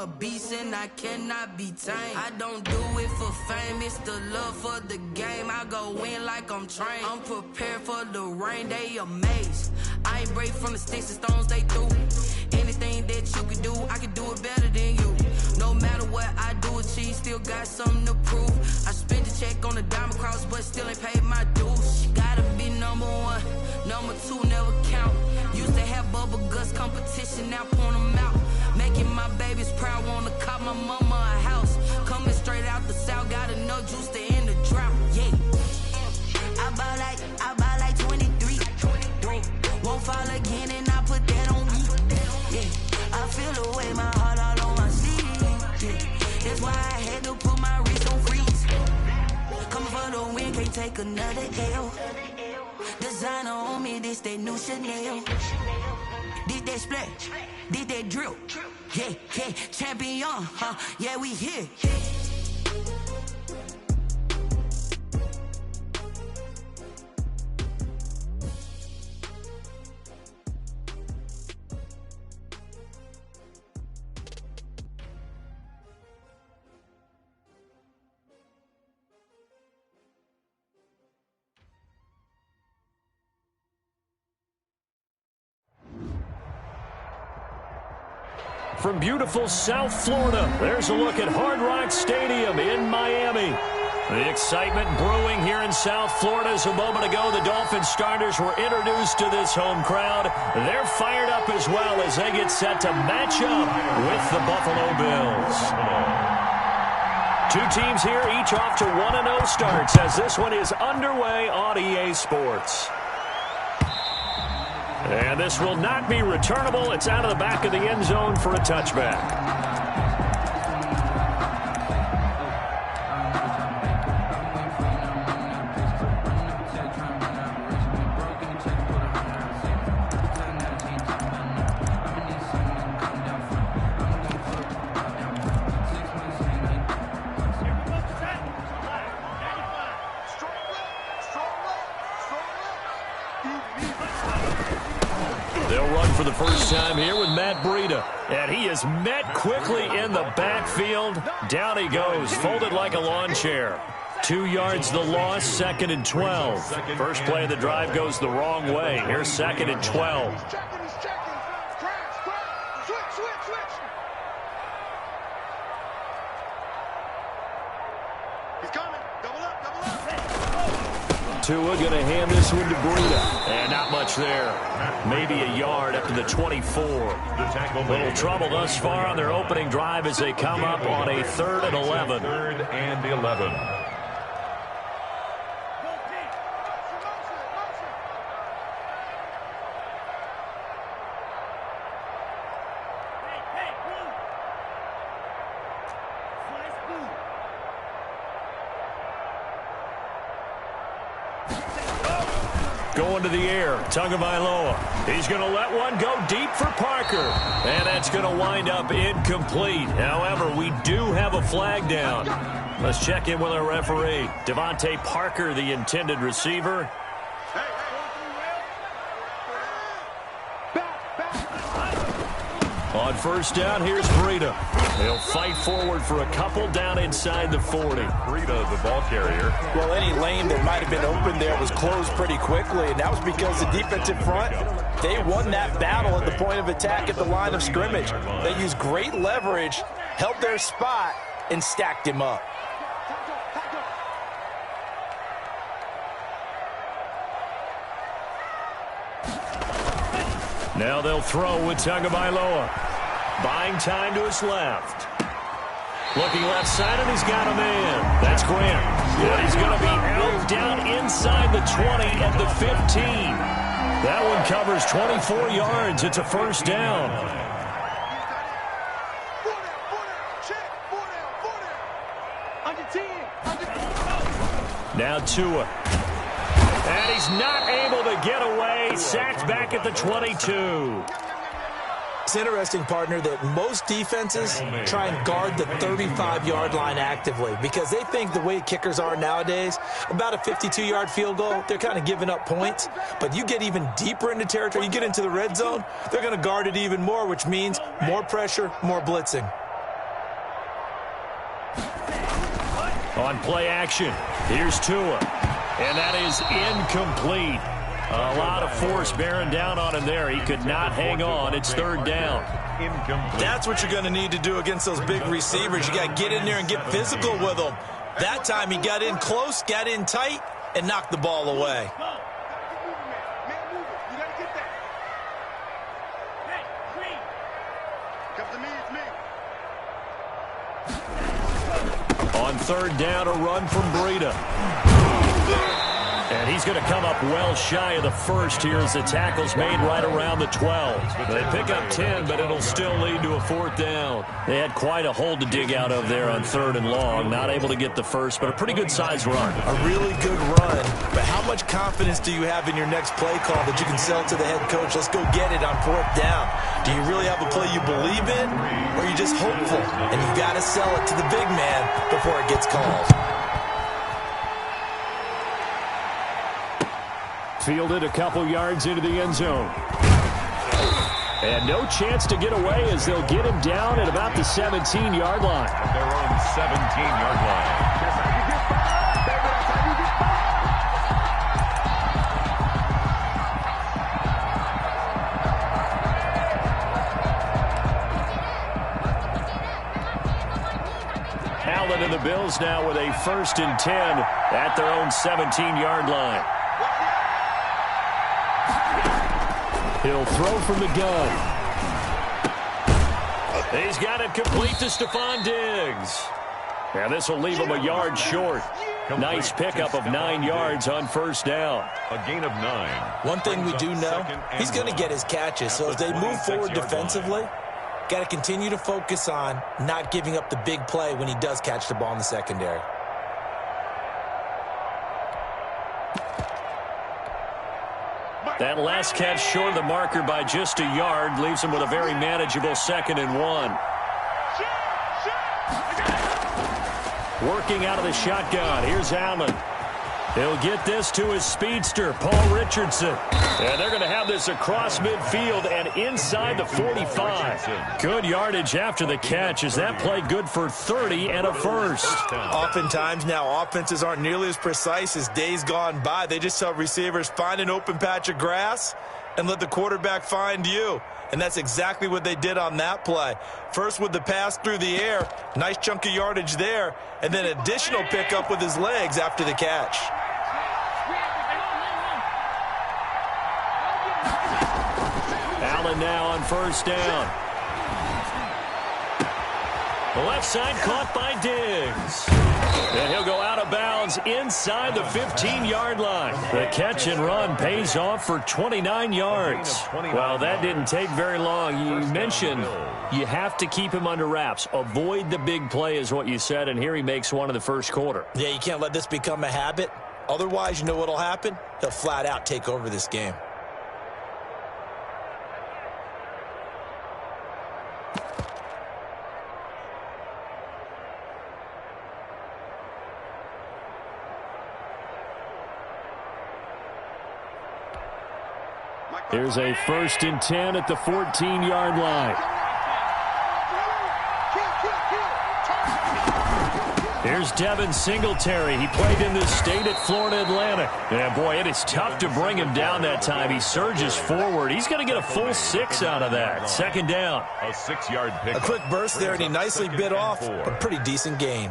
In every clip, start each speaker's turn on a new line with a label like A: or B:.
A: A beast and I cannot be tamed. I don't do it for fame, it's the love for the game. I go in like I'm trained. I'm prepared for the rain, they amazed. I ain't break from the sticks and stones they threw. Anything that you can do, I can do it better than you. No matter what I do achieve, still got something to prove. I spent the check on the diamond cross, but still ain't paid my dues. Gotta be number one, number two never count. Used to have bubble guts competition, now point them out. Making my babies proud, wanna cop my mama a house. Coming straight out the south, got enough juice to end the drought. Yeah, I buy like 23. Won't fall again, and I put that on me. Yeah, I feel the way, my heart all on my sleeve. Yeah, that's why I had to put my wrist on freeze. Coming for the win, can't take another L. Designer on me, this that new Chanel. This that splash, this that drill. Yeah, yeah, champion, huh? Yeah, we here.
B: From beautiful South Florida, there's a look at Hard Rock Stadium in Miami. The excitement brewing here in South Florida as a moment ago the Dolphins starters were introduced to this home crowd. They're fired up as well as they get set to match up with the Buffalo Bills. Two teams here, each off to 1-0 starts as this one is underway on EA Sports. And this will not be returnable. It's out of the back of the end zone for a touchback. For the first time here with Matt Breida. And he is met quickly in the backfield. Down he goes, folded like a lawn chair. 2 yards the loss, 2nd and 12. First play of the drive goes the wrong way. Here's 2nd and 12. Tua going to hand this one to Breida. And not much there. Maybe a yard up to the 24. Little trouble thus far on their opening drive as they come up on a 3rd and 11.
C: 3rd and 11.
B: Going to the air, Tagovailoa. He's going to let one go deep for Parker. And that's going to wind up incomplete. However, we do have a flag down. Let's check in with our referee. Devontae Parker, the intended receiver. On first down, here's Breida. He'll fight forward for a couple down inside the 40.
C: Breida, the ball carrier.
D: Well, any lane that might have been open there was closed pretty quickly, and that was because the defensive front, they won that battle at the point of attack at the line of scrimmage. They used great leverage, held their spot, and stacked him up.
B: Now they'll throw with Tagovailoa. Buying time to his left. Looking left side, and he's got a man. That's Grant. And he's going to be out down inside the 20 at the 15. That one covers 24 yards. It's a first down. Now Tua. And he's not able to get away. Sacked back at the 22.
D: It's interesting, partner, that most defenses try and guard the 35-yard line actively because they think the way kickers are nowadays, about a 52-yard field goal, they're kind of giving up points. But you get even deeper into territory, you get into the red zone, they're going to guard it even more, which means more pressure, more blitzing.
B: On play action, here's Tua. And that is incomplete. A lot of force bearing down on him there. He could not hang on. It's third down.
D: That's what you're going to need to do against those big receivers. You got to get in there and get physical with them. That time he got in close, got in tight, and knocked the ball away.
B: On third down, a run from Breida. And he's going to come up well shy of the first here as the tackle's made right around the 12. They pick up 10, but it'll still lead to a fourth down. They had quite a hole to dig out of there on third and long. Not able to get the first, but a pretty good-sized run.
D: A really good run, but how much confidence do you have in your next play call that you can sell to the head coach? Let's go get it on fourth down. Do you really have a play you believe in, or are you just hopeful? And you've got to sell it to the big man before it gets called.
B: Fielded a couple yards into the end zone. And no chance to get away as they'll get him down at about the 17-yard line.
C: Their own 17-yard line.
B: Allen and the Bills now with a 1st and 10 at their own 17-yard line. He'll throw from the gun. He's got it complete to Stephon Diggs. And this will leave him a yard short. Nice pickup of 9 yards on first down.
C: A gain of 9.
D: One thing we do know, he's going to get his catches. So as they move forward defensively, got to continue to focus on not giving up the big play when he does catch the ball in the secondary.
B: That last catch short of the marker by just a yard leaves him with a very manageable 2nd and 1. Working out of the shotgun. Here's Allen. He'll get this to his speedster, Paul Richardson. And they're going to have this across midfield and inside the 45. Good yardage after the catch. Is that play good for 30 and a first?
D: Oftentimes now offenses aren't nearly as precise as days gone by. They just tell receivers, find an open patch of grass and let the quarterback find you. And that's exactly what they did on that play. First with the pass through the air, nice chunk of yardage there, and then additional pickup with his legs after the catch.
B: Allen now on first down. The left side caught by Diggs. And he'll go out of bounds inside the 15-yard line. The catch and run pays off for 29 yards. Well, that didn't take very long. You mentioned you have to keep him under wraps. Avoid the big play is what you said, and here he makes one in the first quarter.
D: Yeah, you can't let this become a habit. Otherwise, you know what'll happen? He'll flat out take over this game.
B: Here's a 1st and 10 at the 14-yard line. Here's Devin Singletary. He played in this state at Florida Atlantic. Yeah, boy, it is tough to bring him down that time. He surges forward. He's going to get a full 6 out of that. 2nd down.
C: A 6-yard pick.
D: A quick burst there, and he nicely bit off a pretty decent gain.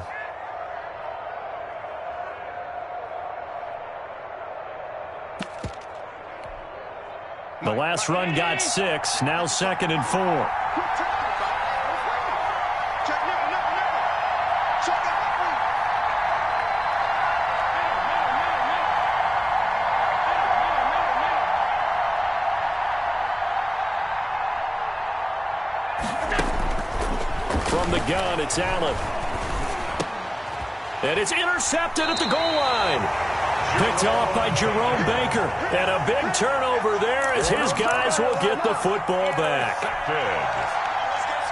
B: The last run got 6. Now 2nd and 4. From the gun, it's Allen. And it's intercepted at the goal line. Picked off by Jerome Baker. And a big turnover there as his guys will get the football back.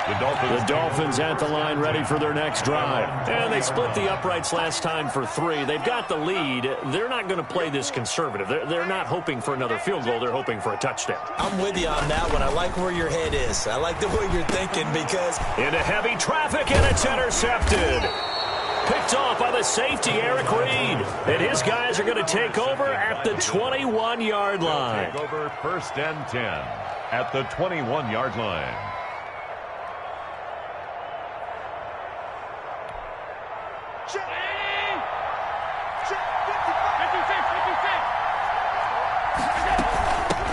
B: The Dolphins at the line ready for their next drive. And they split the uprights last time for 3. They've got the lead. They're not going to play this conservative. They're not hoping for another field goal. They're hoping for a touchdown.
D: I'm with you on that one. I like where your head is. I like the way you're thinking because...
B: Into heavy traffic, and it's intercepted. Picked off by the safety, Eric Reed. And his guys are going to take over at the 21-yard line.
C: Take over 1st and 10 at the 21-yard line.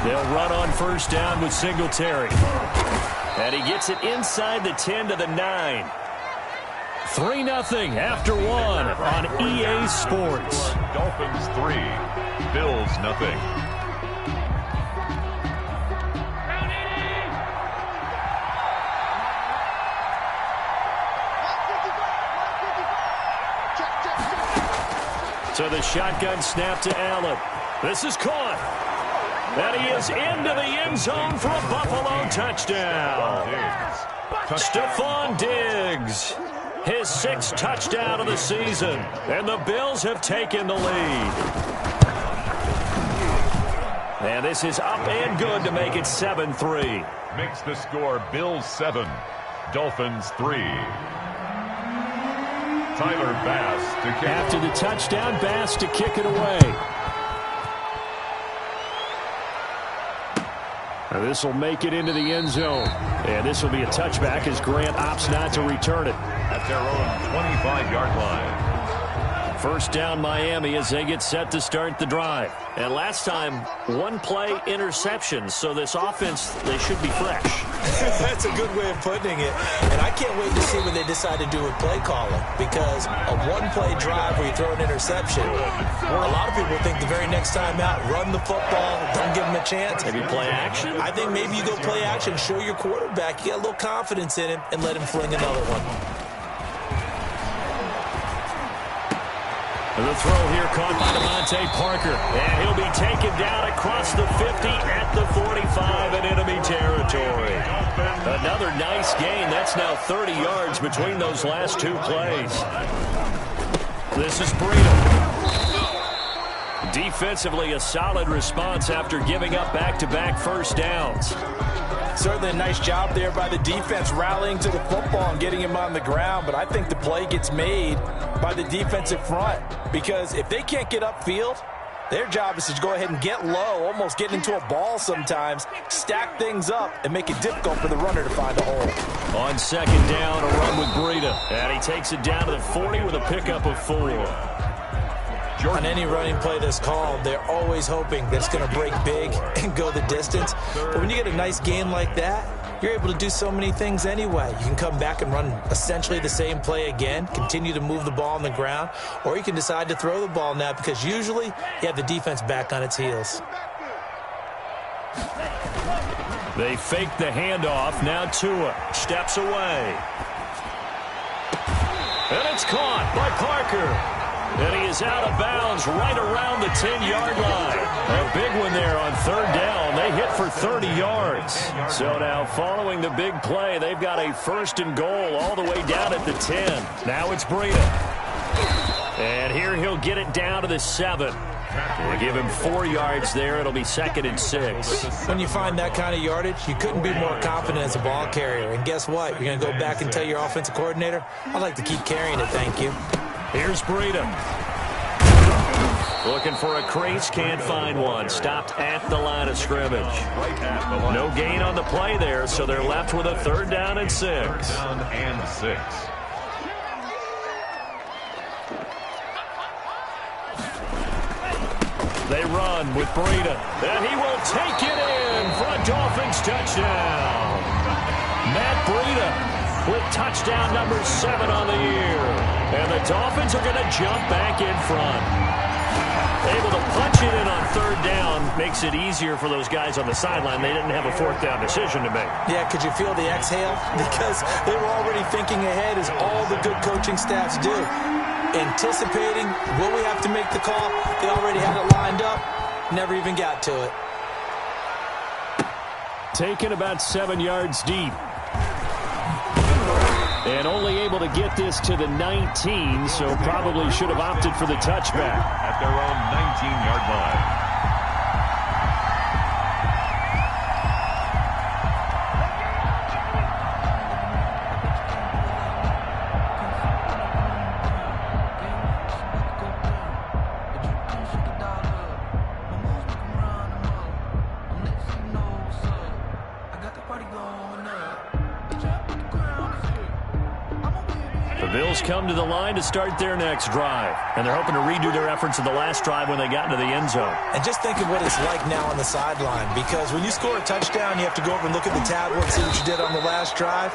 B: They'll run on 1st down with Singletary. And he gets it inside the 10 to the 9. 3-0 after 1 on EA Sports.
C: Dolphins 3, Bills 0.
B: So the shotgun snap to Allen. This is caught. And he is into the end zone for a Buffalo touchdown. Stephon Diggs, his 6th touchdown of the season. And the Bills have taken the lead. And this is up and good to make it 7-3.
C: Makes the score Bills 7, Dolphins 3. Tyler Bass to kick.
B: After the touchdown, Bass to kick it away. This will make it into the end zone. And this will be a touchback as Grant opts not to return it.
C: At their own 25-yard line.
B: 1st down Miami as they get set to start the drive. And last time, 1-play interception. So this offense, they should be fresh.
D: That's a good way of putting it. And I can't wait to see what they decide to do with play calling. Because a 1-play drive where you throw an interception, a lot of people think the very next time out, run the football, don't give them a chance.
B: Maybe play action?
D: I think maybe you go play action, show your quarterback, you get a little confidence in him, and let him fling another one.
B: And the throw here caught by Devontae Parker. And he'll be taken down across the 50 at the 45 in enemy territory. Another nice gain. That's now 30 yards between those last 2 plays. This is Breida. Defensively, a solid response after giving up back-to-back 1st downs.
D: Certainly a nice job there by the defense rallying to the football and getting him on the ground, but I think the play gets made by the defensive front because if they can't get upfield, their job is to go ahead and get low, almost get into a ball sometimes, stack things up, and make it difficult for the runner to find a hole.
B: On 2nd down, a run with Breida, and he takes it down to the 40 with a pickup of 4.
D: On any running play that's called, they're always hoping that it's going to break big and go the distance. But when you get a nice game like that, you're able to do so many things anyway. You can come back and run essentially the same play again, continue to move the ball on the ground, or you can decide to throw the ball now because usually you have the defense back on its heels.
B: They fake the handoff. Now Tua steps away. And it's caught by Parker. And he is out of bounds right around the 10-yard line. A big one there on 3rd down. They hit for 30 yards. So now following the big play, they've got a 1st and goal all the way down at the 10. Now it's Breida. And here he'll get it down to the 7. They give him 4 yards there. It'll be 2nd and 6.
D: When you find that kind of yardage, you couldn't be more confident as a ball carrier. And guess what? You're going to go back and tell your offensive coordinator, I'd like to keep carrying it, thank you.
B: Here's Breida. Looking for a crease, can't find one. Stopped at the line of scrimmage. No gain on the play there, so they're left with a 3rd down and 6.
C: 3rd down and 6.
B: They run with Breida, and he will take it in for a Dolphins touchdown. Matt Breida with touchdown number 7 on the year. And the Dolphins are going to jump back in front. Able to punch it in on 3rd down makes it easier for those guys on the sideline. They didn't have a 4th down decision to make.
D: Yeah, could you feel the exhale? Because they were already thinking ahead as all the good coaching staffs do. Anticipating, will we have to make the call? They already had it lined up, never even got to it.
B: Taken about 7 yards deep. And only able to get this to the 19, so probably should have opted for the touchback.
C: At their own 19-yard line.
B: The Bills come to the line to start their next drive, and they're hoping to redo their efforts in the last drive when they got into the end zone.
D: And just think of what it's like now on the sideline, because when you score a touchdown, you have to go over and look at the tablet and see what you did on the last drive.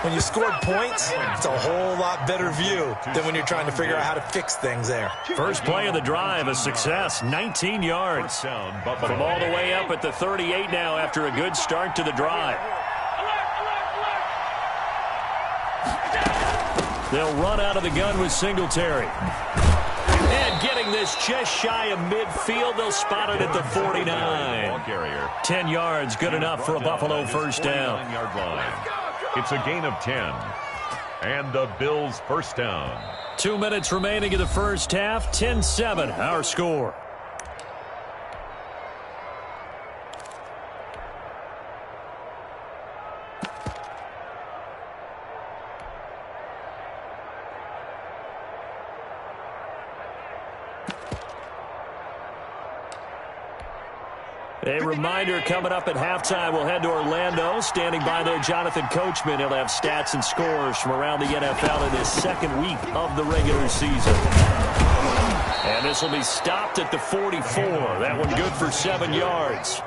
D: When you scored points, it's a whole lot better view than when you're trying to figure out how to fix things there.
B: First play of the drive, a success, 19 yards. From all the way up at the 38 now after a good start to the drive. They'll run out of the gun with Singletary. And getting this just shy of midfield, they'll spot it at the 49. 10 yards, good enough for a Buffalo first down.
C: It's a gain of 10. And the Bills first down.
B: 2 minutes remaining in the first half, 10-7, our score. A reminder coming up at halftime, we'll head to Orlando. Standing by, though, Jonathan Coachman. He'll have stats and scores from around the NFL in his second week of the regular season. And this will be stopped at the 44. That one good for 7 yards.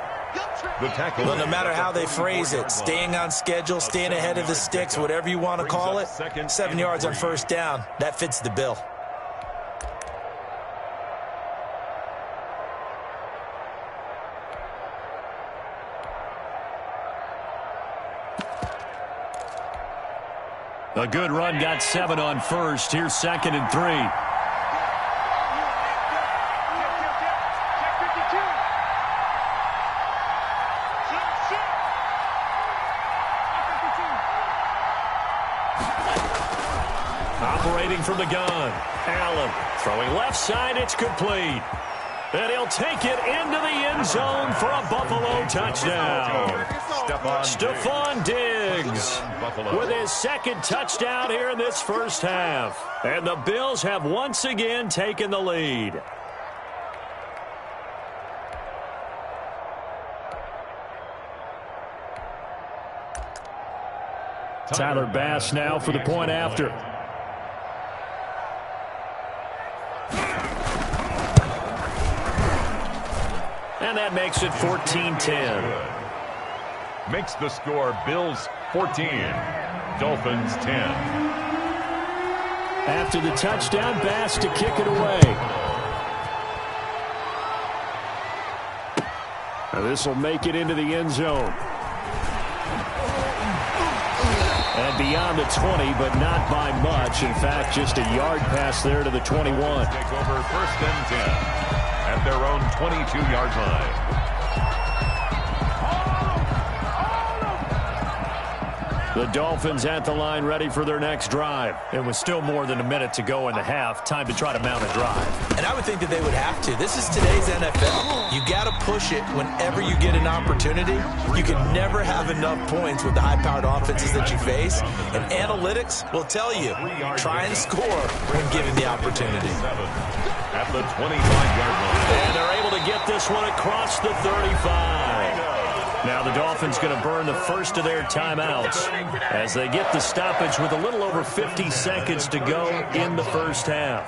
D: Well, no matter how they phrase it, staying on schedule, staying ahead of the sticks, whatever you want to call it, 7 yards on first down, that fits the bill.
B: A good run, got 7 on first. Here's 2nd and 3. Operating from the gun. Allen throwing left side. It's complete. And he'll take it into the end zone for a Buffalo touchdown. Stephon Diggs with his second touchdown here in this first half. And the Bills have once again taken the lead. Tyler Bass now for the point after. And that makes it 14-10.
C: Makes the score Bills 14, Dolphins 10.
B: After the touchdown, Bass to kick it away. Now this will make it into the end zone. And beyond the 20, but not by much. In fact, just a yard pass there to the 21.
C: Take over 1st and 10 at their own 22-yard line.
B: The Dolphins at the line ready for their next drive. It was still more than a minute to go in the half. Time to try to mount a drive.
D: And I would think that they would have to. This is today's NFL. You got to push it whenever you get an opportunity. You can never have enough points with the high-powered offenses that you face. And analytics will tell you, try and score when given the opportunity.
C: At the 25-yard line.
B: And they're able to get this one across the 35. Now the Dolphins going to burn the first of their timeouts as they get the stoppage with a little over 50 seconds to go in the first half.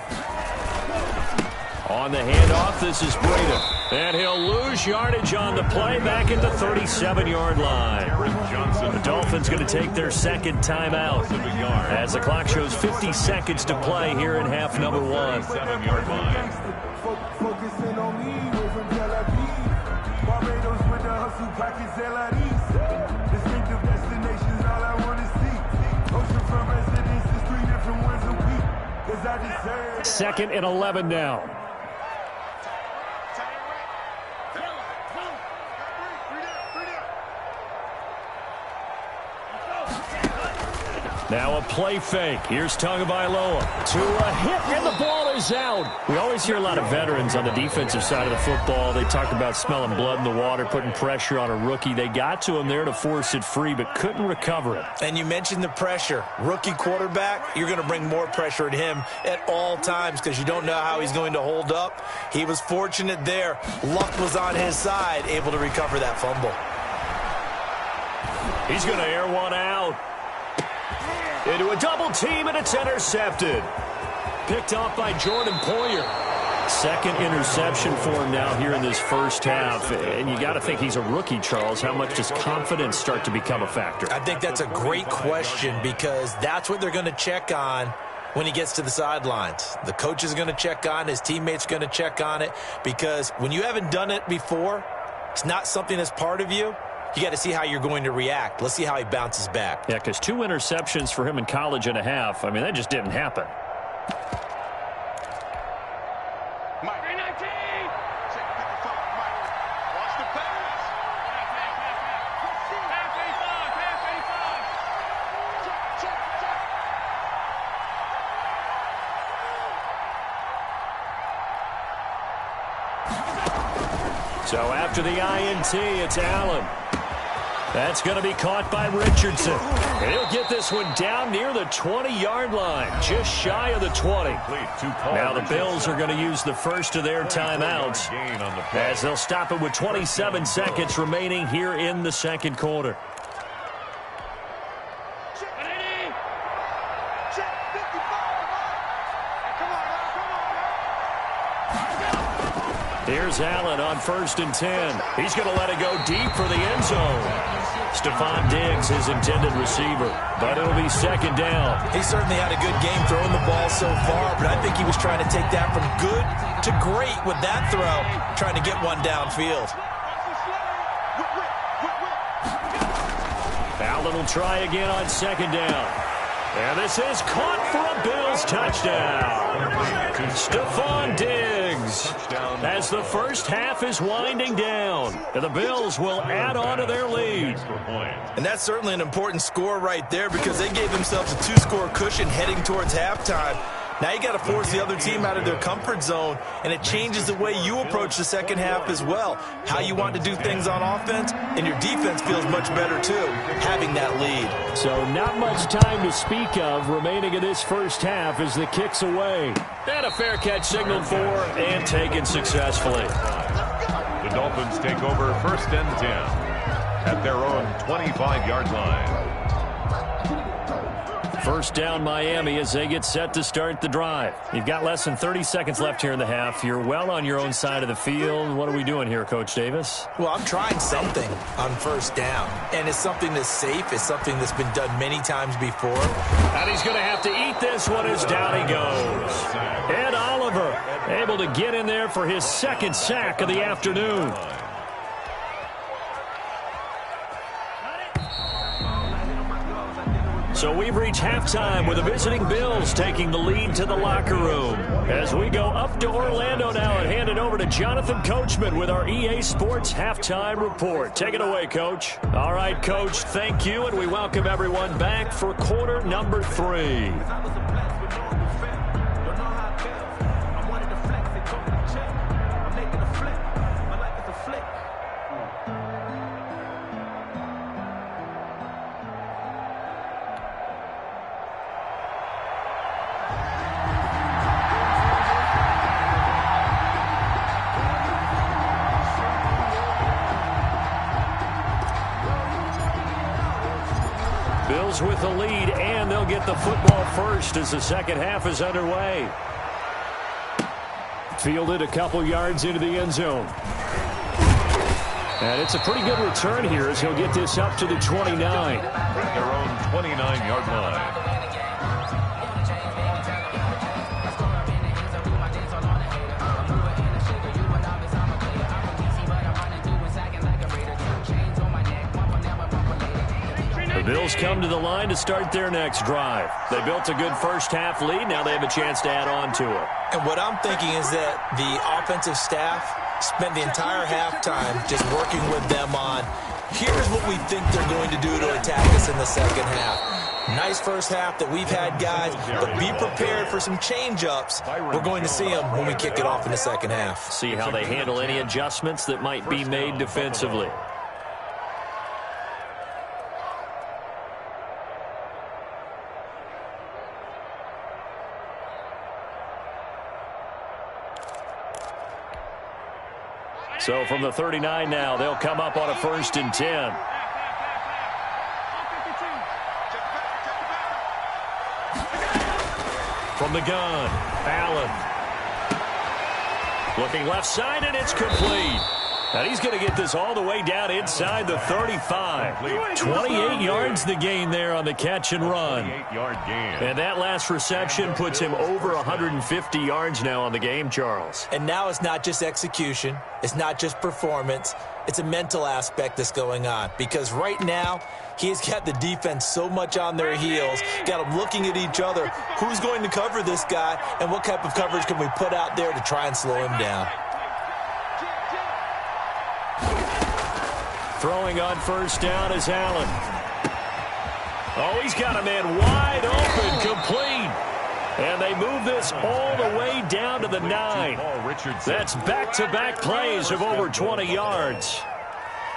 B: On the handoff, this is Breida. And he'll lose yardage on the play back at the 37-yard line. The Dolphins going to take their second timeout as the clock shows 50 seconds to play here in half number 1.
C: 7-yard line.
E: Focusing on me, way from Tel Aviv. Barbados with the hustle pockets, LIDs. Distinctive destinations, all I want to see. Ocean from residences, 3 different ones a week. Cause I deserve.
B: 2nd and 11 now. Now a play fake. Here's Tagovailoa to a hit, and the ball is out. We always hear a lot of veterans on the defensive side of the football. They talk about smelling blood in the water, putting pressure on a rookie. They got to him there to force it free, but couldn't recover it.
D: And you mentioned the pressure. Rookie quarterback, you're going to bring more pressure at him at all times because you don't know how he's going to hold up. He was fortunate there. Luck was on his side, able to recover that fumble.
B: He's going to air one out. Into a double team, and it's intercepted. Picked off by Jordan Poyer. Second interception for him now here in this first half. And you got to think he's a rookie, Charles. How much does confidence start to become a factor?
D: I think that's a great question because that's what they're going to check on when he gets to the sidelines. The coach is going to check on, his teammates are going to check on it, because when you haven't done it before, it's not something that's part of you. You got to see how you're going to react. Let's see how he bounces back.
B: Yeah, because 2 interceptions for him in college and a half. I mean, that just didn't happen. So after the INT, it's Allen. That's going to be caught by Richardson. And he'll get this one down near the 20-yard line, just shy of the 20. Now the Bills are going to use the first of their timeouts as they'll stop it with 27 seconds remaining here in the second quarter. Here's Allen on 1st and 10. He's going to let it go deep for the end zone. Stephon Diggs, his intended receiver, but it'll be 2nd down.
D: He certainly had a good game throwing the ball so far, but I think he was trying to take that from good to great with that throw, trying to get one downfield.
B: Allen will try again on 2nd down. And this is caught for a Bills touchdown. Stephon Diggs, as the first half is winding down, and the Bills will add on to their lead.
D: And that's certainly an important score right there because they gave themselves a 2-score cushion heading towards halftime. Now you got to force the other team out of their comfort zone, and it changes the way you approach the second half as well. How you want to do things on offense, and your defense feels much better too, having that lead.
B: So not much time to speak of remaining in this first half as the kick's away. And a fair catch signaled for and taken successfully.
C: The Dolphins take over 1st and 10 at their own 25-yard line.
B: First down Miami as they get set to start the drive. You've got less than 30 seconds left here in the half. You're well on your own side of the field. What are we doing here, Coach Davis?
D: Well, I'm trying something on 1st down, and it's something that's safe. It's something that's been done many times before.
B: And he's going to have to eat this one as down he goes. Ed Oliver able to get in there for his 2nd sack of the afternoon. So we've reached halftime with the visiting Bills taking the lead to the locker room. As we go up to Orlando now and hand it over to Jonathan Coachman with our EA Sports Halftime Report. Take it away, Coach. All right, Coach, thank you, and we welcome everyone back for quarter number 3. With the lead, and they'll get the football first as the second half is underway. Fielded a couple yards into the end zone. And it's a pretty good return here as he'll get this up to the 29.
C: Their own 29-yard line.
B: The Bills come to the line to start their next drive. They built a good first half lead. Now they have a chance to add on to it.
D: And what I'm thinking is that the offensive staff spent the entire halftime just working with them on, here's what we think they're going to do to attack us in the second half. Nice first half that we've had, guys, but be prepared for some change-ups. We're going to see them when we kick it off in the second half.
B: See how they handle any adjustments that might be made defensively. So from the 39 now, they'll come up on a 1st and 10. From the gun, Allen. Looking left side, and it's complete. And he's going to get this all the way down inside the 35. 28 yards the gain there on the catch and run.
C: 28-yard gain.
B: And that last reception puts him over 150 yards now on the game, Charles.
D: And now it's not just execution. It's not just performance. It's a mental aspect that's going on. Because right now, he's got the defense so much on their heels, got them looking at each other. Who's going to cover this guy, and what type of coverage can we put out there to try and slow him down?
B: Throwing on first down is Allen. Oh, he's got a man wide open, complete. And they move this all the way down to the 9. That's back-to-back plays of over 20 yards.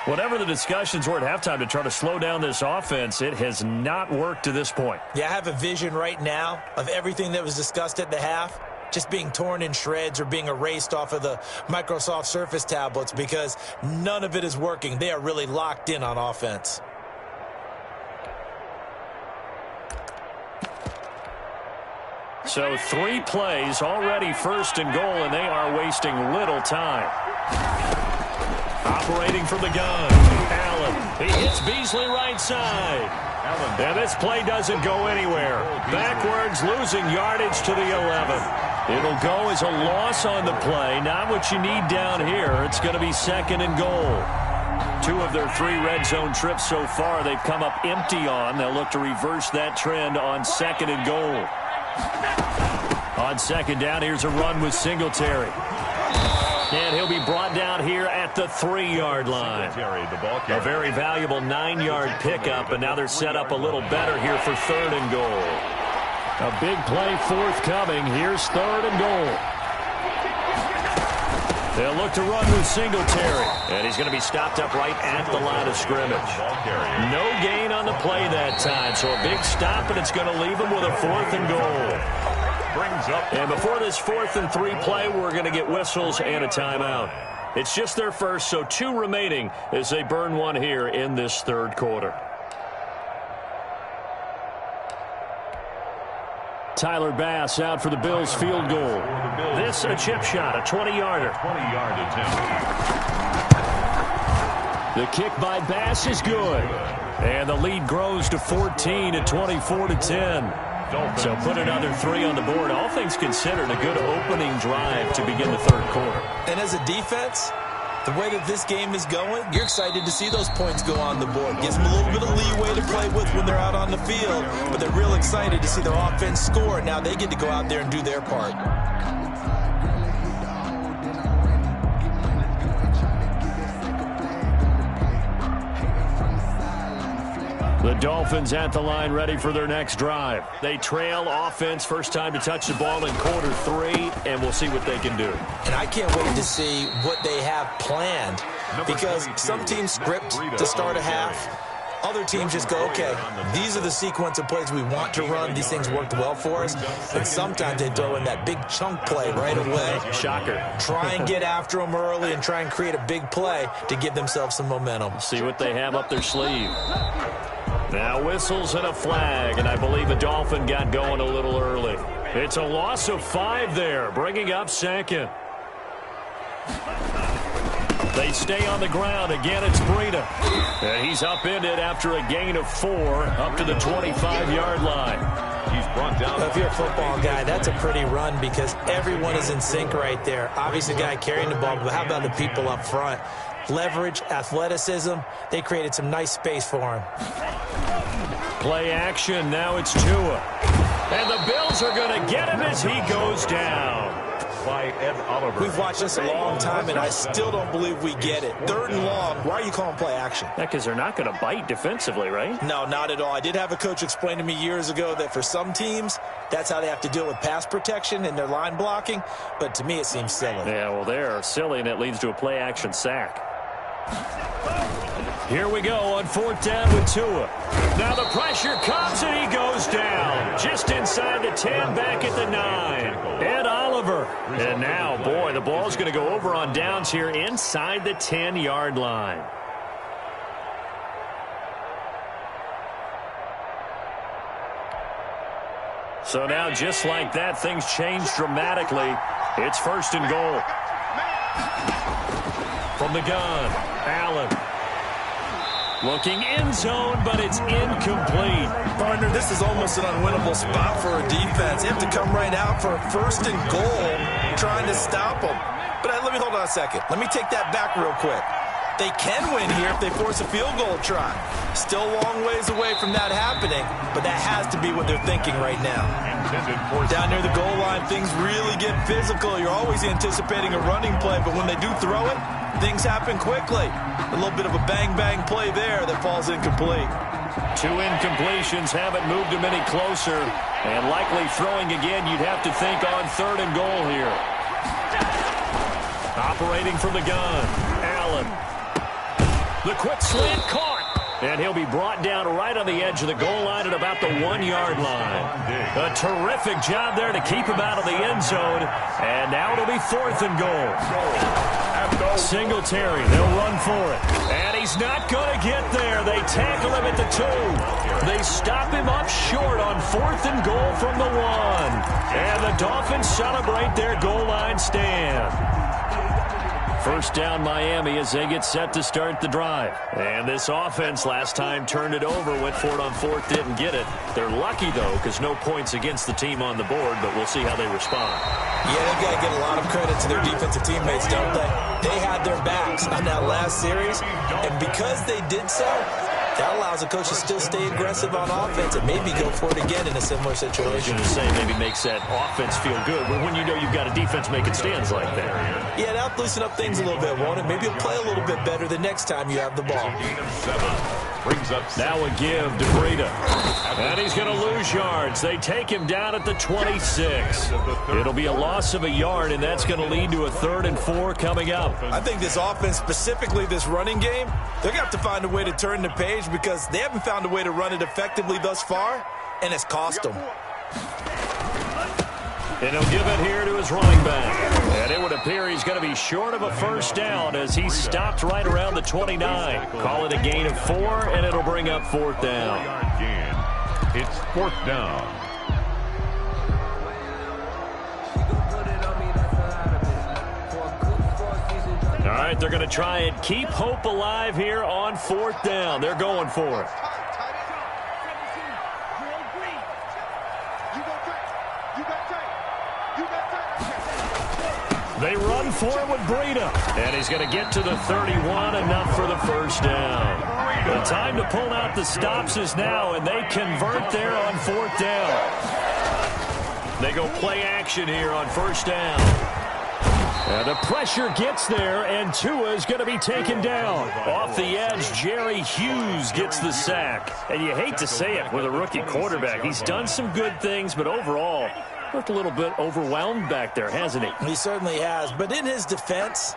B: Whatever the discussions were at halftime to try to slow down this offense, it has not worked to this point.
D: Yeah, I have a vision right now of everything that was discussed at the half just being torn in shreds or being erased off of the Microsoft Surface tablets because none of it is working. They are really locked in on offense.
B: So 3 plays, already first and goal, and they are wasting little time. Operating from the gun, Allen. He hits Beasley right side. And this play doesn't go anywhere. Backwards, losing yardage to the 11. It'll go as a loss on the play. Not what you need down here. It's going to be second and goal. 2 of their 3 red zone trips so far they've come up empty on. They'll look to reverse that trend on second and goal. On second down, here's a run with Singletary. And he'll be brought down here at the 3-yard line. A very valuable 9-yard pickup, and now they're set up a little better here for third and goal. A big play forthcoming. Here's third and goal. They'll look to run with Singletary. And he's going to be stopped up right at the line of scrimmage. No gain on the play that time. So a big stop, and it's going to leave him with a 4th and goal. And before this 4th and 3 play, we're going to get whistles and a timeout. It's just their first, so 2 remaining as they burn one here in this third quarter. Tyler Bass out for the Bills field goal. This a chip shot, a 20-yarder.
C: 20-yard attempt.
B: The kick by Bass is good. And the lead grows to 14 at 24-10. So put another 3 on the board. All things considered, a good opening drive to begin the third quarter.
D: And as a defense, the way that this game is going, you're excited to see those points go on the board. Gives them a little bit of leeway to play with when they're out on the field, but they're real excited to see their offense score. Now they get to go out there and do their part.
B: The Dolphins at the line ready for their next drive. They trail offense, first time to touch the ball in quarter 3, and we'll see what they can do.
D: And I can't wait to see what they have planned because some teams script to start a half. Other teams just go, okay, these are the sequence of plays we want to run. These things worked well for us. And sometimes they throw in that big chunk play right away.
B: Shocker.
D: Try and get after them early and try and create a big play to give themselves some momentum.
B: See what they have up their sleeve. Now whistles and a flag, and I believe the Dolphin got going a little early. It's a loss of 5 there, bringing up second. They stay on the ground. Again, it's Breida. And he's upended after a gain of 4 up to the 25-yard line. He's brought down.
D: If you're a football guy, that's a pretty run because everyone is in sync right there. Obviously, the guy carrying the ball, but how about the people up front? Leverage, athleticism, they created some nice space for him.
B: Play action, now it's Tua. And the Bills are going to get him as he goes down.
C: By Ed Oliver.
D: We've watched this a long time, and I still don't believe we get it. 3rd and long, why are you calling play action?
B: Yeah, because they're not going to bite defensively, right?
D: No, not at all. I did have a coach explain to me years ago that for some teams, that's how they have to deal with pass protection and their line blocking, but to me it seems silly.
B: Yeah, well, they're silly, and it leads to a play action sack. Here we go on 4th down with Tua. Now the pressure comes and he goes down. Just inside the 10, back at the 9. Ed Oliver. And now, boy, the ball's going to go over on downs here inside the 10-yard line. So now, just like that, things change dramatically. It's 1st and goal. From the gun, Allen. Looking end zone, but it's incomplete.
D: Partner, this is almost an unwinnable spot for a defense. You have to come right out for a 1st and goal, trying to stop them. But let me hold on a second. Let me take that back real quick. They can win here if they force a field goal try. Still a long ways away from that happening, but that has to be what they're thinking right now. Down near the goal line, things really get physical. You're always anticipating a running play, but when they do throw it, things happen quickly. A little bit of a bang-bang play there that falls incomplete.
B: 2 incompletions haven't moved him any closer, and likely throwing again, you'd have to think on 3rd and goal here. Operating from the gun, Allen. The quick slant caught. And he'll be brought down right on the edge of the goal line at about the 1-yard line. A terrific job there to keep him out of the end zone. And now it'll be 4th and goal. Singletary, they'll run for it. And he's not going to get there. They tackle him at the 2. They stop him up short on 4th and goal from the 1. And the Dolphins celebrate their goal line stand. 1st down Miami as they get set to start the drive. And this offense last time turned it over, went for it on 4th, didn't get it. They're lucky, though, because no points against the team on the board, but we'll see how they respond.
D: Yeah, they've got to get a lot of credit to their defensive teammates, don't they? They had their backs on that last series, and because they did so, that allows a coach to still stay aggressive on offense and maybe go for it again in a similar situation.
B: I was going to say, maybe makes that offense feel good, but when you know you've got a defense making stands like that.
D: Yeah, that'll loosen up things a little bit, won't it? Maybe you'll play a little bit better the next time you have the ball.
C: Now
B: a give to Breida. And he's going to lose yards. They take him down at the 26. It'll be a loss of a yard, and that's going to lead to a 3rd and 4 coming up.
D: I think this offense, specifically this running game, they're going to have to find a way to turn the page because they haven't found a way to run it effectively thus far, and it's cost them.
B: And he'll give it here to his running back. And it would appear he's going to be short of a 1st down as he stopped right around the 29. Call it a gain of 4, and it'll bring up 4th down.
C: It's 4th down.
B: All right, they're going to try and keep hope alive here on 4th down. They're going for it. They run for it with Breida. And he's going to get to the 31, enough for the 1st down. The time to pull out the stops is now, and they convert there on 4th down. They go play action here on 1st down. And the pressure gets there, and Tua is going to be taken down. Off the edge, Jerry Hughes gets the sack. And you hate to say it with a rookie quarterback. He's done some good things, but overall, looked a little bit overwhelmed back there, hasn't he?
D: He certainly has. But in his defense,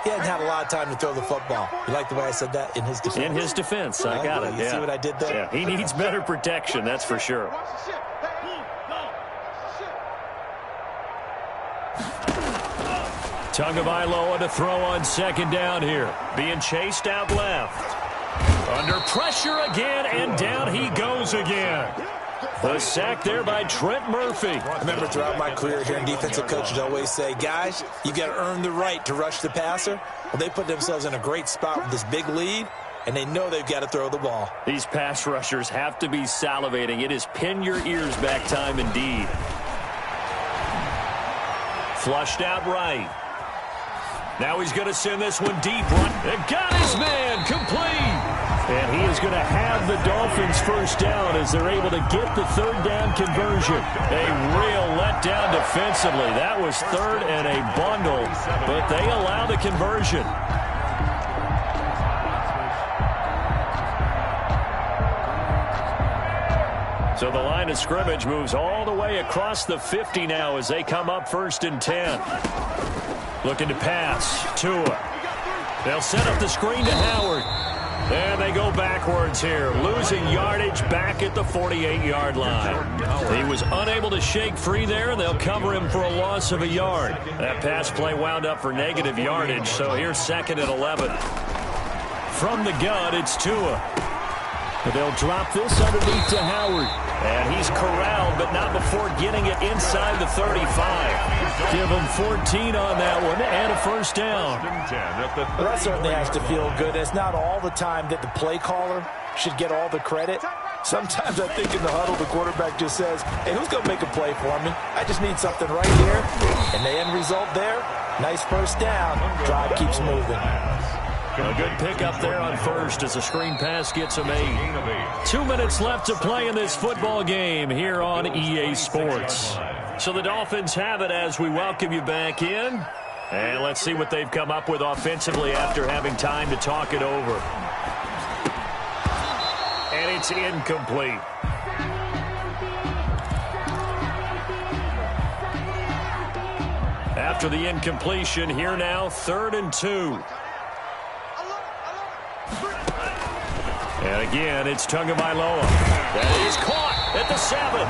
D: he hadn't had a lot of time to throw the football. You like the way I said that? In his defense?
B: In his defense. I got it.
D: You see what I did there?
B: Yeah, he needs better protection, that's for sure. Tagovailoa to throw on 2nd down here. Being chased out left. Under pressure again, and down he goes again. The sack there by Trent Murphy.
D: I remember throughout my career here in defensive coaches always say, guys, you got to earn the right to rush the passer. Well, they put themselves in a great spot with this big lead, and they know they've got to throw the ball.
B: These pass rushers have to be salivating. It is pin your ears back time indeed. Flushed out right. Now he's going to send this one deep. And got his man complete. And he is going to have the Dolphins 1st down as they're able to get the 3rd down conversion. A real letdown defensively. That was 3rd and a bundle, but they allow the conversion. So the line of scrimmage moves all the way across the 50 now as they come up 1st and 10. Looking to pass. Tua. They'll set up the screen to Howard. And they go backwards here, losing yardage back at the 48-yard line. He was unable to shake free there, and they'll cover him for a loss of a yard. That pass play wound up for negative yardage, so here's 2nd and 11. From the gun, it's Tua. But they'll drop this underneath to Howard. And he's corralled, but not before getting it inside the 35. Give him 14 on that one and a first down.
D: Well, that certainly has to feel good. It's not all the time that the play caller should get all the credit. Sometimes I think in the huddle, the quarterback just says, hey, who's going to make a play for me? I just need something right here. And the end result there, nice first down. Drive keeps moving.
B: A good pickup there on first as a screen pass gets him 8. 2 minutes left to play in this football game here on EA Sports. So the Dolphins have it as we welcome you back in. And let's see what they've come up with offensively after having time to talk it over. And it's incomplete. After the incompletion, here now, 3rd and 2. And again, it's Tagovailoa. That is caught at the 7.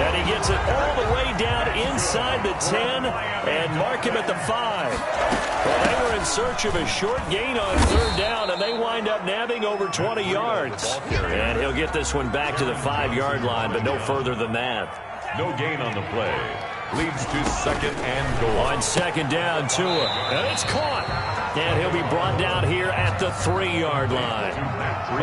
B: And he gets it all the way down inside the 10 and mark him at the 5. Well, they were in search of a short gain on 3rd down, and they wind up nabbing over 20 yards. And he'll get this one back to the 5-yard line, but no further than that.
C: No gain on the play. Leads to 2nd and goal.
B: On 2nd down, Tua. And it's caught. And he'll be brought down here at the 3-yard line.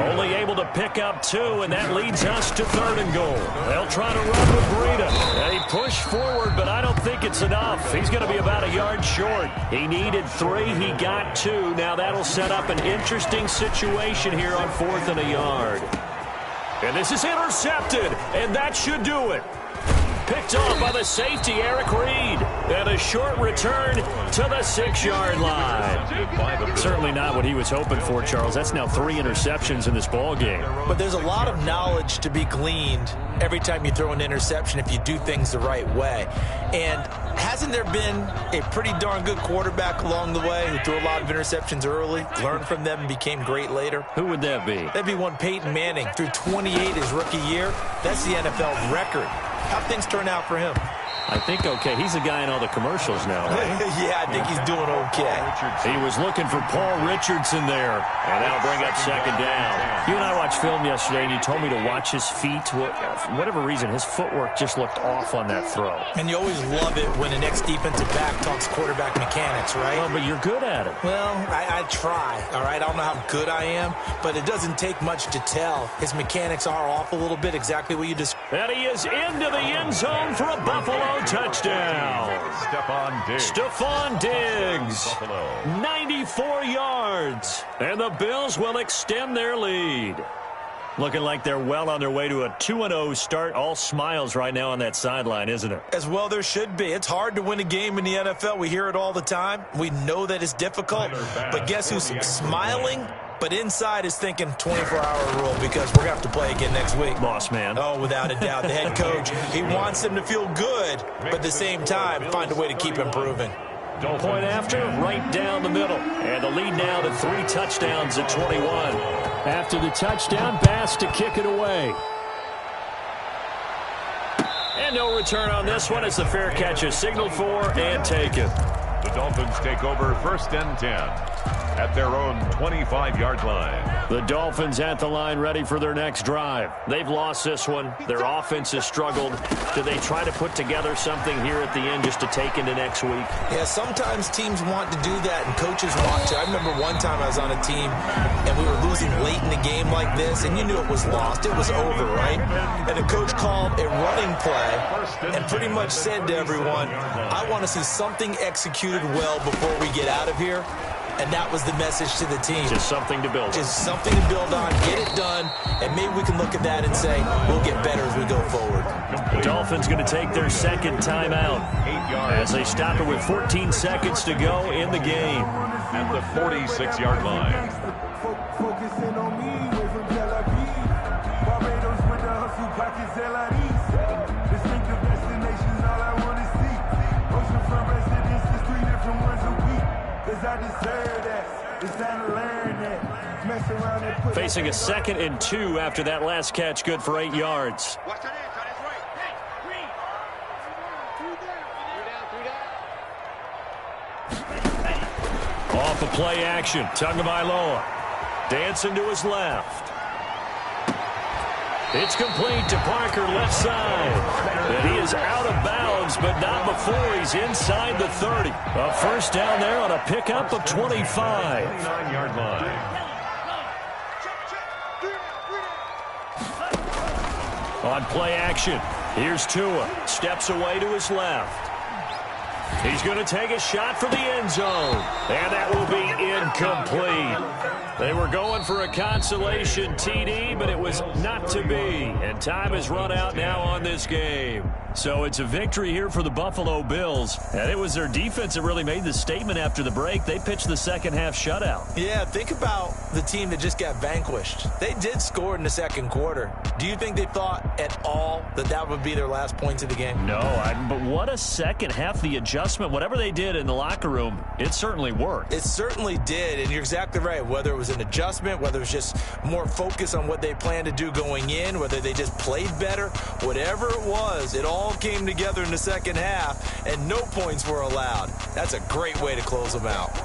B: Only able to pick up 2, and that leads us to 3rd and goal. They'll try to run with Breida. And he pushed forward, but I don't think it's enough. He's going to be about a yard short. He needed 3. He got 2. Now that'll set up an interesting situation here on 4th and a yard. And this is intercepted, and that should do it. Picked off by the safety, Eric Reed. And a short return to the 6-yard line. Certainly not what he was hoping for, Charles. That's now 3 interceptions in this ball game.
D: But there's a lot of knowledge to be gleaned every time you throw an interception if you do things the right way. And hasn't there been a pretty darn good quarterback along the way who threw a lot of interceptions early, learned from them, and became great later?
B: Who would that be?
D: That'd be one Peyton Manning. Threw 28 his rookie year. That's the NFL record. How'd things turn out for him?
B: I think okay. He's a guy in all the commercials now, right?
D: Yeah, I think he's doing okay.
B: He was looking for Paul Richardson there. And that'll bring up 2nd down. You and I watched film yesterday, and you told me to watch his feet. For whatever reason, his footwork just looked off on that throw.
D: And you always love it when an ex-defensive back talks quarterback mechanics, right?
B: Well, but you're good at it.
D: Well, I try, all right? I don't know how good I am, but it doesn't take much to tell. His mechanics are off a little bit, exactly what you described.
B: And he is into the end zone for a Buffalo touchdown. Stephon Diggs. 94 yards. And the Bills will extend their lead. Looking like they're well on their way to a 2-0 start. All smiles right now on that sideline, isn't it?
D: As well there should be. It's hard to win a game in the NFL. We hear it all the time. We know that it's difficult. But guess who's smiling? But inside is thinking 24-hour rule because we're going to have to play again next week.
B: Boss man.
D: Oh, without a doubt. The head coach, he wants them to feel good, but at the same time, find a way to keep improving.
B: Point after, right down the middle. And the lead now to 3 touchdowns at 21. After the touchdown, Bass to kick it away. And no return on this one as the fair catch is signaled for and taken.
C: The Dolphins take over 1st and 10 at their own 25-yard line.
B: The Dolphins at the line ready for their next drive. They've lost this one. Their offense has struggled. Do they try to put together something here at the end just to take into next week?
D: Yeah, sometimes teams want to do that and coaches want to. I remember one time I was on a team and we were losing late in the game like this and you knew it was lost. It was over, right? And the coach called a running play and pretty much said to everyone, I want to see something executed well before we get out of here. And that was the message to the team.
B: Just something to build on.
D: Just something to build on, get it done, and maybe we can look at that and say, we'll get better as we go forward.
B: The Dolphins going to take their 2nd timeout as they stop it with 14 seconds to go in the game.
C: At the 46-yard line.
E: Focusing on me, way from Tel Aviv. Barbados with the hustle, pockets LIDs. Distinctive destinations, all I want to see. Oceanfront residences, 3 different ones a week. Cause I deserve that. It's time to learn that. Mess around and put
B: Facing a 2nd and 2 after that last catch, good for 8 yards. Off the play action, Tagovailoa dancing to his left. It's complete to Parker, left side. And he is out of bounds, but not before he's inside the 30. A first down there on a pickup of 25.
C: 29-yard line.
B: On play action, here's Tua. Steps away to his left. He's going to take a shot for the end zone. And that will be incomplete. They were going for a consolation TD, but it was not to be. And time has run out now on this game. So it's a victory here for the Buffalo Bills. And it was their defense that really made the statement after the break. They pitched the second half shutout.
D: Yeah, think about the team that just got vanquished. They did score in the second quarter. Do you think they thought at all that that would be their last points of the game?
B: No, but what a second half. The adjustment, whatever they did in the locker room, it certainly worked.
D: It certainly did, and you're exactly right. Whether it was an adjustment, whether it was just more focus on what they planned to do going in, whether they just played better, whatever it was, it all came together in the second half, and no points were allowed. That's a great way to close them out.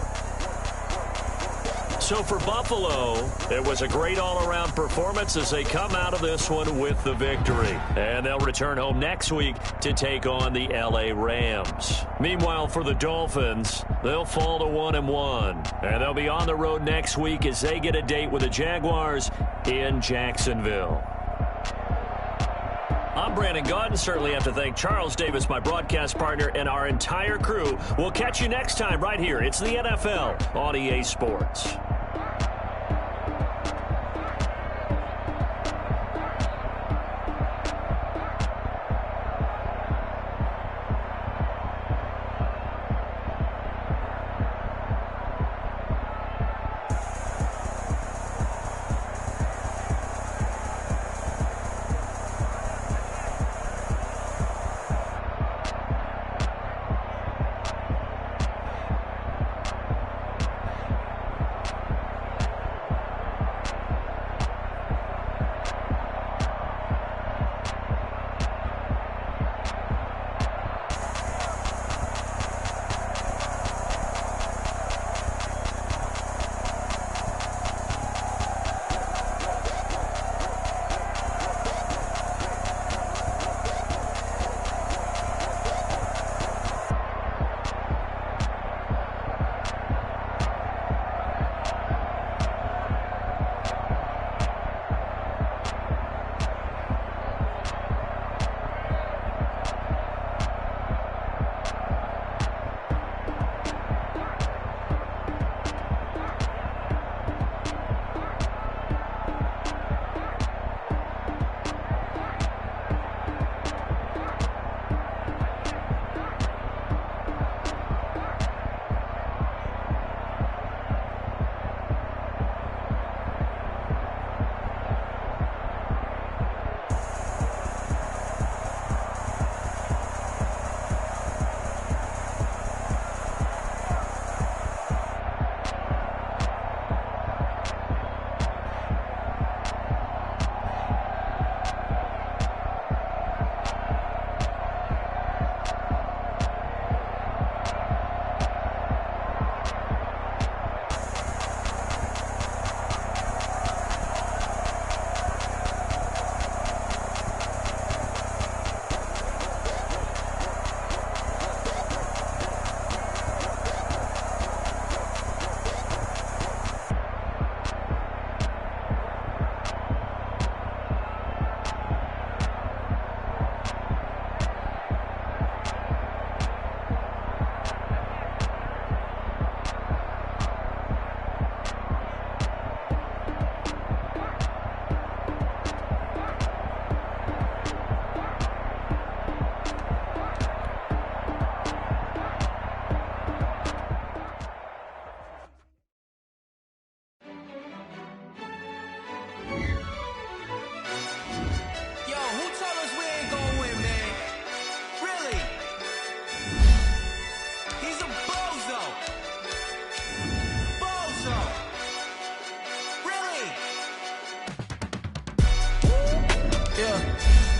B: So for Buffalo, it was a great all-around performance as they come out of this one with the victory. And they'll return home next week to take on the LA Rams. Meanwhile, for the Dolphins, they'll fall to 1-1. And they'll be on the road next week as they get a date with the Jaguars in Jacksonville. I'm Brandon Gaudin. Certainly have to thank Charles Davis, my broadcast partner, and our entire crew. We'll catch you next time right here. It's the NFL on EA Sports.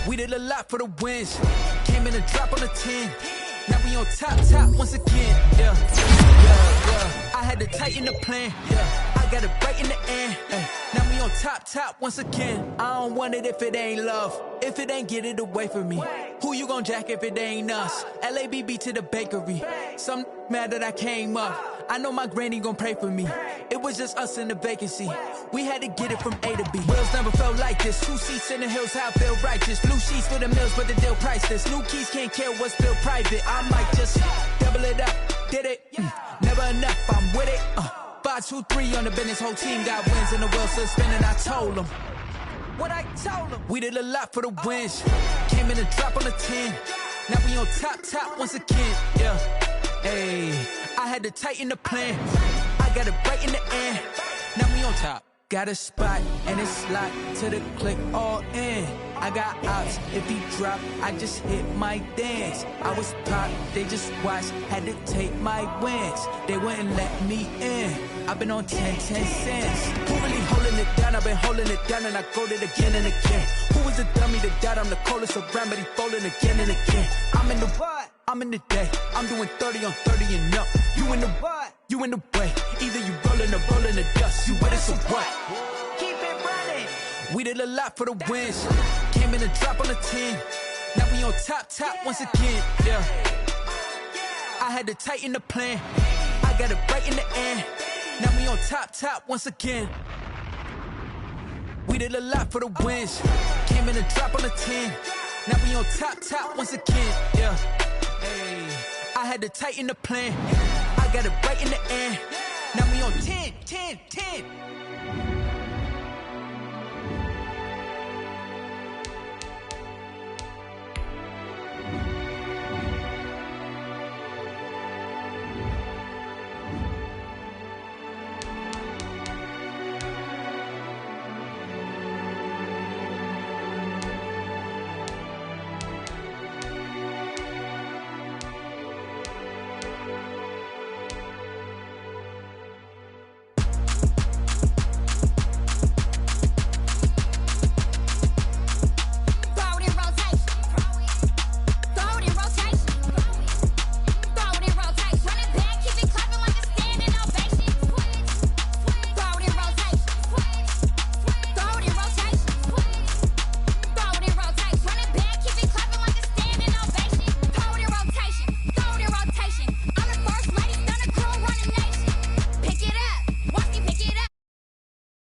A: We did a lot for the wins. Came in a drop on the 10. Now we on top once again. Yeah. I had to tighten the plan. Yeah. I got it right in the end. Now we on top once again. I don't want it if it ain't love. If it ain't, get it away from me. Who you gon' jack if it ain't us? LABB to the bakery. Some mad that I came up. I know my granny gon' pray for me. It was just us in the vacancy. We had to get it from A to B. Wheels never felt like this. 2 seats in the hills, how I feel righteous. Blue sheets for the mills, but the deal priceless. New keys can't care what's still private. I might just double it up. Did it? Never enough, I'm with it. 5, 2, 3 on the business. Whole team got wins and the wheels still spinning. I told them what I told them. We did a lot for the wins. Came in and drop on the 10. Now we on top once again. Yeah. Hey, I had to tighten the plan. I got it right in the end. Now we on top. Got a spot and it's locked to the click all in. I got ops, if he drop, I just hit my dance. I was pop, they just watched, had to take my wins. They wouldn't let me in. I've been on 10 cents. Who really holding it down? I've been holding it down and I go it again and again. Who was the dummy that doubt? I'm the coldest around, but he folding again and again. I'm in the what? I'm in the day. I'm doing 30 on 30 and up. You in the what? You in the way. Either you rolling or rolling the dust. You with us or what? Keep it running. We did a lot for the wins. Came in and drop on the 10. Now we on top once again. Yeah. I had to tighten the plan. I got it right in the end. Now we on top once again. We did a lot for the wins. Came in and drop on the 10. Now we on top once again. Yeah. Hey, I had to tighten the plan. I got it right in the end. Now we on 10.